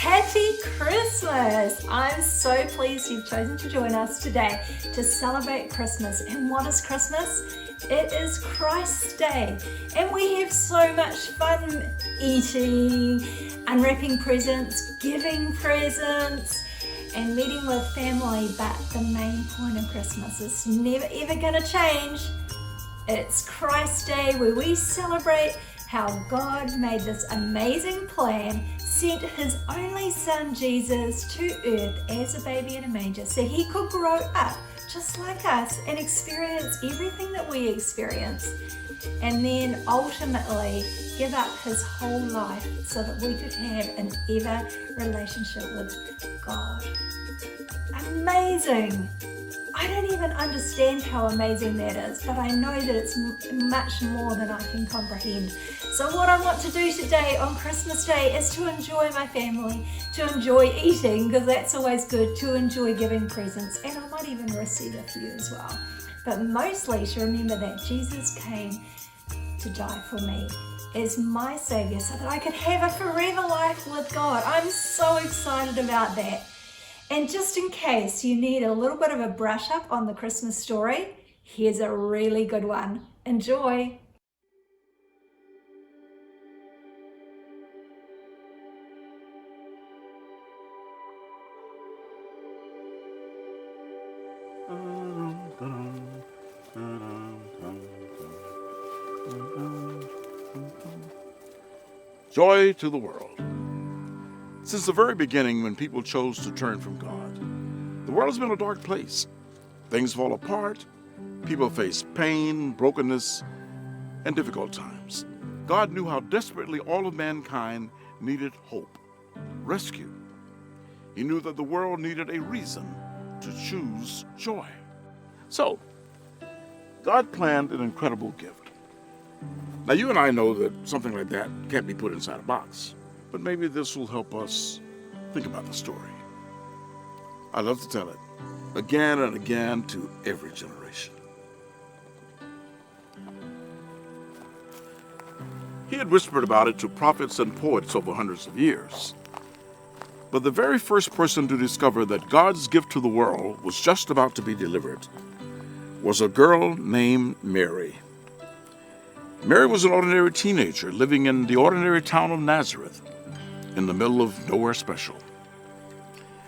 Happy Christmas! I'm so pleased you've chosen to join us today to celebrate Christmas. And what is Christmas? It is Christ's Day. And we have so much fun eating, unwrapping presents, giving presents, and meeting with family. But the main point of Christmas is never ever going to change. It's Christ's Day, where we celebrate how God made this amazing plan, sent his only son Jesus to earth as a baby in a manger so he could grow up just like us and experience everything that we experience, and then ultimately give up his whole life so that we could have an ever relationship with God. Amazing! I don't even understand how amazing that is, but I know that it's much more than I can comprehend. So what I want to do today on Christmas Day is to enjoy my family, to enjoy eating, because that's always good, to enjoy giving presents, and I might even receive a few as well. But mostly to remember that Jesus came to die for me as my Savior so that I could have a forever life with God. I'm so excited about that. And just in case you need a little bit of a brush up on the Christmas story, here's a really good one. Enjoy. Joy to the world. Since the very beginning, when people chose to turn from God, the world has been a dark place. Things fall apart, people face pain, brokenness, and difficult times. God knew how desperately all of mankind needed hope, rescue. He knew that the world needed a reason to choose joy. So, God planned an incredible gift. Now, you and I know that something like that can't be put inside a box. But maybe this will help us think about the story. I love to tell it again and again to every generation. He had whispered about it to prophets and poets over hundreds of years. But the very first person to discover that God's gift to the world was just about to be delivered was a girl named Mary. Mary was an ordinary teenager living in the ordinary town of Nazareth, in the middle of nowhere special.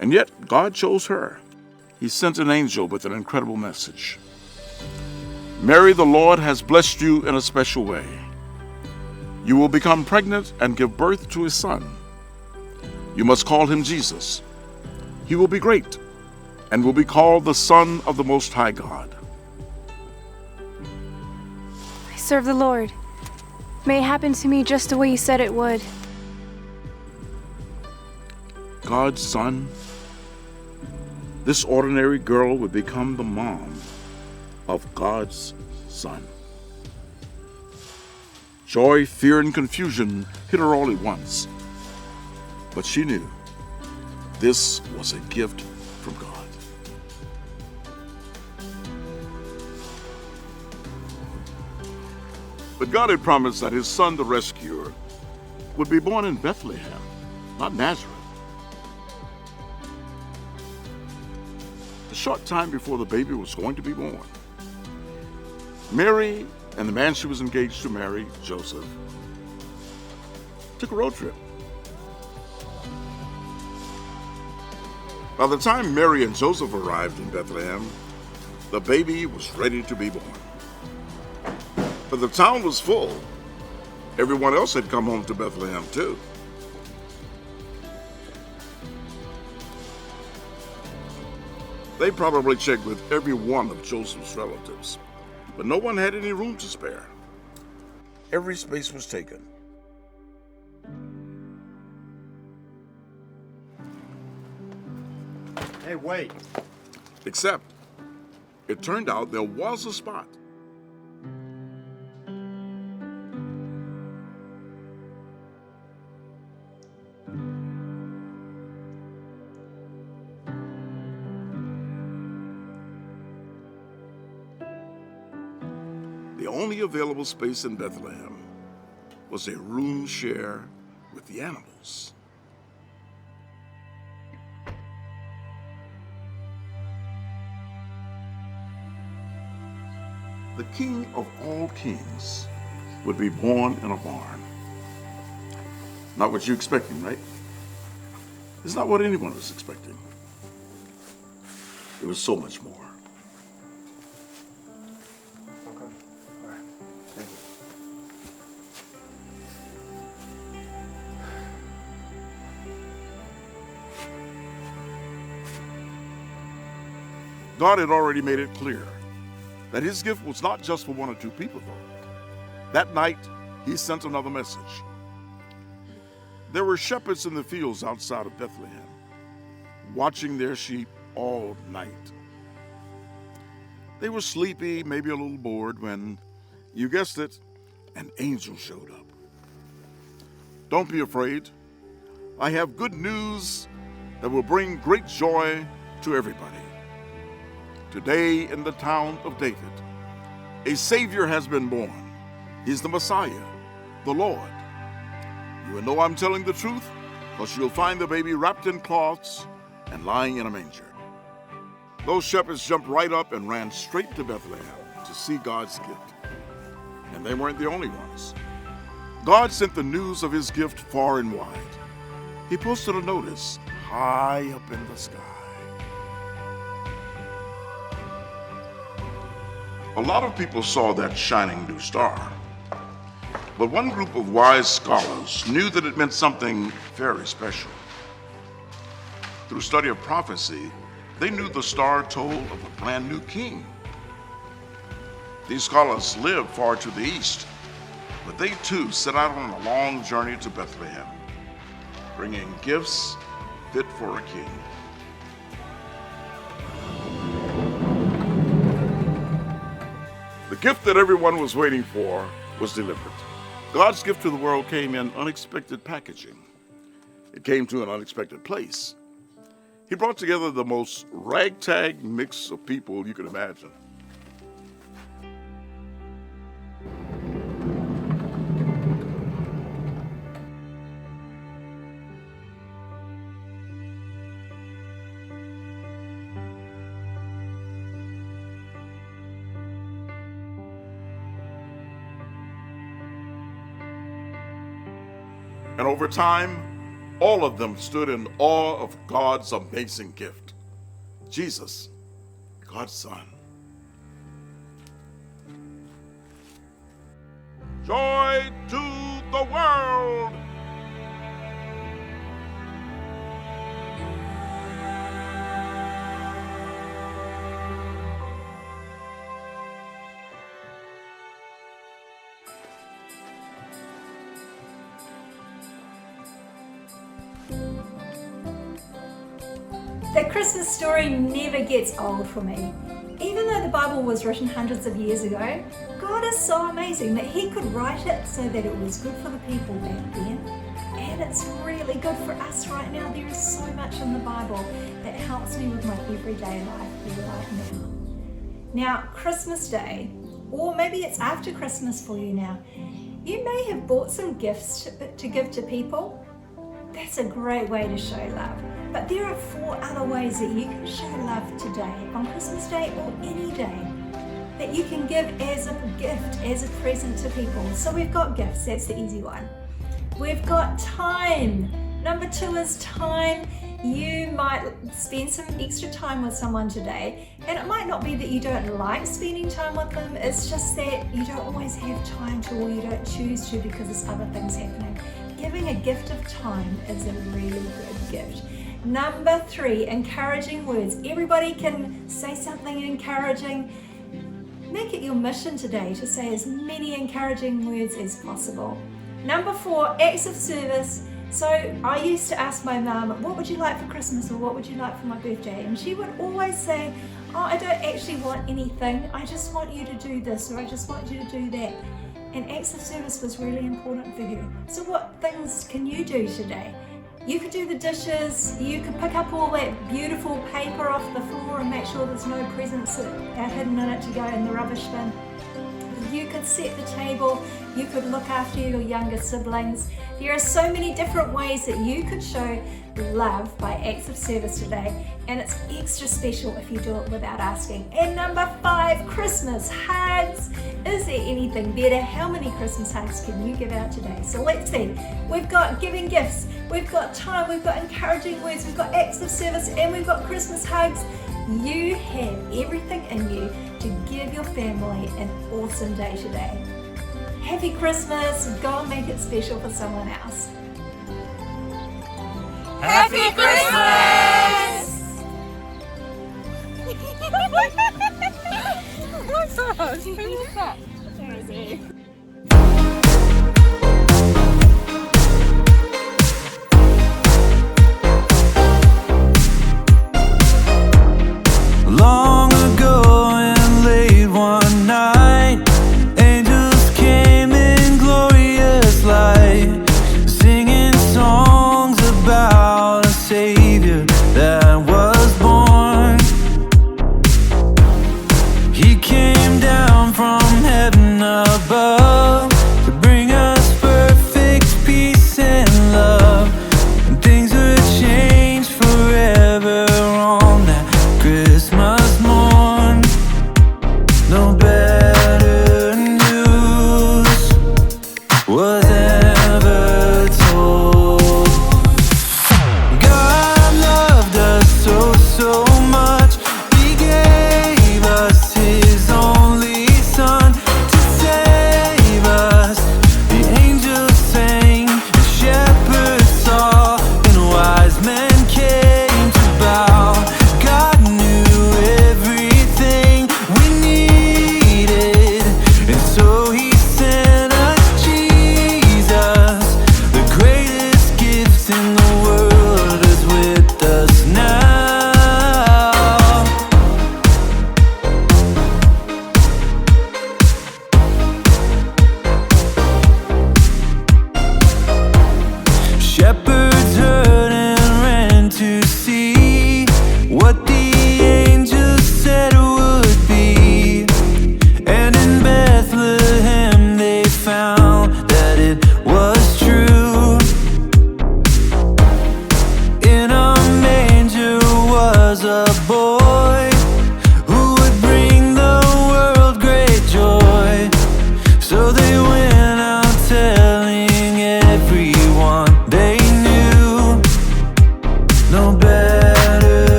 And yet, God chose her. He sent an angel with an incredible message. Mary, the Lord has blessed you in a special way. You will become pregnant and give birth to a son. You must call him Jesus. He will be great and will be called the Son of the Most High God. I serve the Lord. May it happen to me just the way you said it would. God's son, this ordinary girl would become the mom of God's son. Joy, fear, and confusion hit her all at once. But she knew this was a gift from God. But God had promised that his son, the rescuer, would be born in Bethlehem, not Nazareth. A short time before the baby was going to be born, Mary and the man she was engaged to marry, Joseph, took a road trip. By the time Mary and Joseph arrived in Bethlehem, the baby was ready to be born. But the town was full. Everyone else had come home to Bethlehem too. They probably checked with every one of Joseph's relatives, but no one had any room to spare. Every space was taken. Hey, wait. Except, it turned out there was a spot. The only available space in Bethlehem was a room share with the animals. the King of all kings would be born in a barn. Not what you're expecting, right? It's not what anyone was expecting. It was so much more. Okay. All right. Thank you. God had already made it clear that his gift was not just for one or two people, though. That night, he sent another message. There were shepherds in the fields outside of Bethlehem, watching their sheep all night. They were sleepy, maybe a little bored, when, you guessed it, an angel showed up. Don't be afraid. I have good news that will bring great joy to everybody. Today in the town of David, a Savior has been born. He's the Messiah, the Lord. You will know I'm telling the truth, because you'll find the baby wrapped in cloths and lying in a manger. Those shepherds jumped right up and ran straight to Bethlehem to see God's gift. And they weren't the only ones. God sent the news of his gift far and wide. He posted a notice high up in the sky. A lot of people saw that shining new star. But one group of wise scholars knew that it meant something very special. Through study of prophecy, they knew the star told of a brand new king. These scholars lived far to the east, but they too set out on a long journey to Bethlehem, bringing gifts fit for a king. The gift that everyone was waiting for was delivered. God's gift to the world came in unexpected packaging. It came to an unexpected place. He brought together the most ragtag mix of people you could imagine. And over time, all of them stood in awe of God's amazing gift. Jesus, God's Son. Joy to the world! The Christmas story never gets old for me. Even though the Bible was written hundreds of years ago, God is so amazing that he could write it so that it was good for the people back then. And it's really good for us right now. There is so much in the Bible that helps me with my everyday life right now. Now, Christmas Day, or maybe it's after Christmas for you now, you may have bought some gifts to give to people. That's a great way to show love. But there are 4 other ways that you can show love today, on Christmas Day or any day, that you can give as a gift, as a present to people. So we've got gifts, that's the easy one. We've got time. Number 2 is time. You might spend some extra time with someone today, and it might not be that you don't like spending time with them, it's just that you don't always have time to, or you don't choose to because there's other things happening. Giving a gift of time is a really good gift. Number 3, encouraging words. Everybody can say something encouraging. Make it your mission today to say as many encouraging words as possible. Number 4, acts of service. So I used to ask my mum, what would you like for Christmas, or what would you like for my birthday? And she would always say, oh, I don't actually want anything. I just want you to do this, or I just want you to do that. And acts of service was really important for her. So what things can you do today? You could do the dishes, you could pick up all that beautiful paper off the floor and make sure there's no presents hidden in it to go in the rubbish bin. You could set the table, you could look after your younger siblings. There are so many different ways that you could show love by acts of service today, and it's extra special if you do it without asking. And number 5, Christmas hugs. Is there anything better? How many Christmas hugs can you give out today? So let's see. We've got giving gifts, we've got time, we've got encouraging words, we've got acts of service, and we've got Christmas hugs. You have everything in you to give your family an awesome day today. Happy Christmas. Go and make it special for someone else. Happy Christmas!